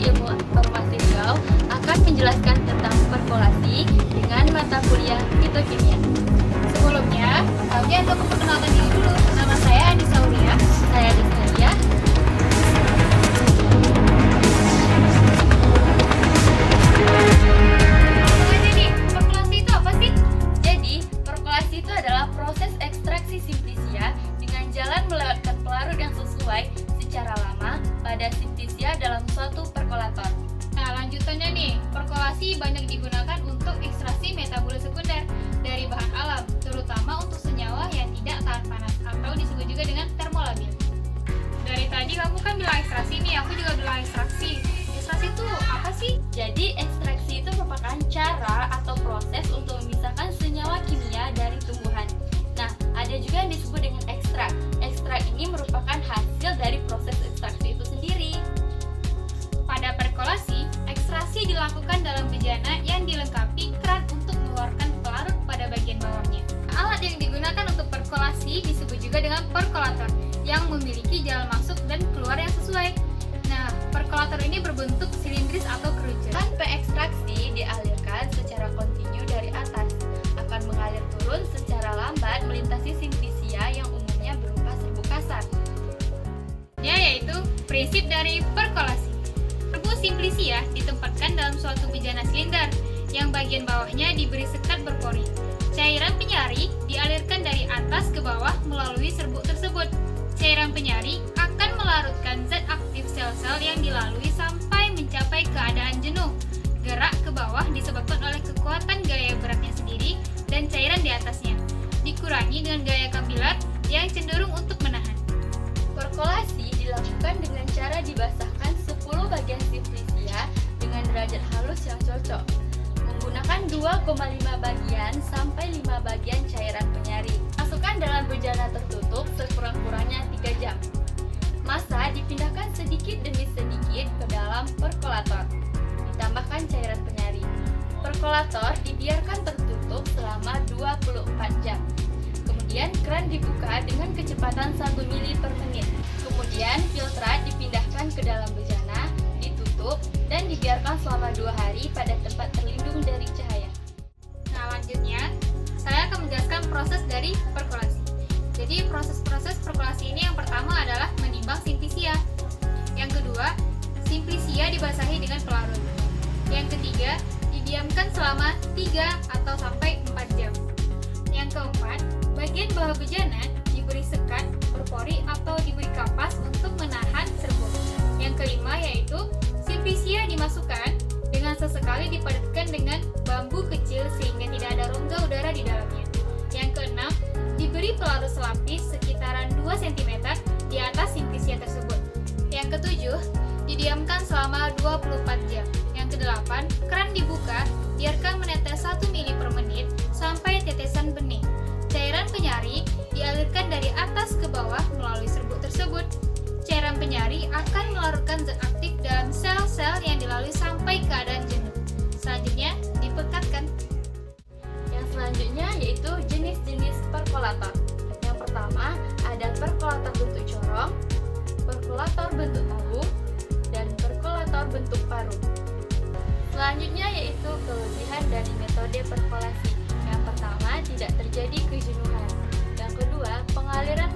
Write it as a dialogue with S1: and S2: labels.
S1: Ilmu Farmasisau akan menjelaskan tentang perkolasi dengan mata kuliah fitokimia.
S2: Sebelumnya, kami untuk memperkenalkan diri dulu. Nama saya Anissa Aulia.
S1: Saya Rizkalia.
S2: Perkolasi itu apa sih?
S1: Jadi, perkolasi itu adalah proses ekstraksi simplisia dengan jalan melewatkan pelarut yang sesuai secara lama pada simplisia dalam suatu perkolator.
S2: Nah, lanjutannya nih, perkolasi banyak digunakan untuk ekstraksi metabolit sekunder dari bahan alam, terutama untuk senyawa yang tidak tahan panas atau disebut juga dengan termolabil. Dari tadi kamu kan bilang ekstraksi nih, aku juga bilang ekstraksi. Ekstraksi itu apa sih?
S1: Jadi, ekstraksi itu merupakan cara atau proses untuk memisahkan senyawa kimia dari tumbuhan. Nah, ada juga yang disebut dengan ekstrak. Ekstrak ini merupakan hasil dari proses ekstraksi itu sendiri.
S2: Pada perkolasi, ekstraksi dilakukan dalam bejana yang dilengkapi keran untuk mengeluarkan pelarut pada bagian bawahnya. Alat yang digunakan untuk perkolasi disebut juga dengan perkolator yang memiliki jalan masuk dan keluar yang sesuai. Nah, perkolator ini berbentuk silindris atau kerucut.
S1: Tanpa ekstraksi dialirkan secara kontinu dari atas, akan mengalir turun secara lambat melintasi simplisia yang umumnya berupa serbuk kasar.
S2: Yaitu prinsip dari perkolasi. Serbuk simplisia ditempatkan dalam suatu bejana silinder yang bagian bawahnya diberi sekat berpori. Cairan penyari dialirkan dari atas ke bawah melalui serbuk tersebut. Cairan penyari akan melarutkan zat aktif sel-sel yang dilalui sampai mencapai keadaan jenuh. Gerak ke bawah disebabkan oleh kekuatan gaya beratnya sendiri dan cairan di atasnya, dikurangi dengan gaya kapiler yang cenderung untuk menahan.
S1: Perkolasi dilakukan dengan cara dibasahkan 10 bagian simplisia dengan derajat halus yang cocok, menggunakan 2,5 bagian sampai 5 bagian cairan penyari. Masukkan dalam bejana tertutup sekurang-kurangnya 3 jam. Massa dipindahkan sedikit demi sedikit ke dalam perkolator. Ditambahkan cairan penyari. Perkolator dibiarkan tertutup selama 24 jam. Kemudian keran dibuka dengan kecepatan 1 mili per menit. Kemudian filtrat dipindahkan ke dalam bejana, ditutup, dan dibiarkan selama 2 hari pada tempat terlindung dari cahaya.
S2: Nah, lanjutnya saya akan menjelaskan proses dari perkolasi. Jadi proses-proses perkolasi ini yang pertama adalah menimbang simplisia. Yang kedua, simplisia dibasahi dengan pelarut. Yang ketiga, didiamkan selama 3 atau sampai 4 jam. Yang keempat, bagian bawah bejana diberi sekat, berpori atau diberi kapas untuk menahan serbuk. Yang kelima yaitu simplisia dimasukkan dengan sesekali dipadatkan dengan bambu kecil sehingga tidak ada rongga udara di dalamnya. Yang keenam, diberi pelarut selapis sekitaran 2 cm di atas simplisia tersebut. Yang ketujuh, didiamkan selama 24 jam. Yang kedelapan, keran dibuka, biarkan menetes 1 mili per menit sampai tetesan bening. Cairan penyari dialirkan dari atas ke bawah melalui serbuk tersebut. Cairan penyari akan melarutkan zat aktif dalam sel-sel yang dilalui sampai keadaan jenuh. Selanjutnya, dipekatkan.
S1: Yang selanjutnya yaitu jenis-jenis perkolator. Yang pertama ada perkolator bentuk corong, perkolator bentuk tabung, dan perkolator bentuk paru. Selanjutnya yaitu kelebihan dari metode perkolasi. Yang pertama, tidak terjadi kejenuhan. Yang kedua, pengaliran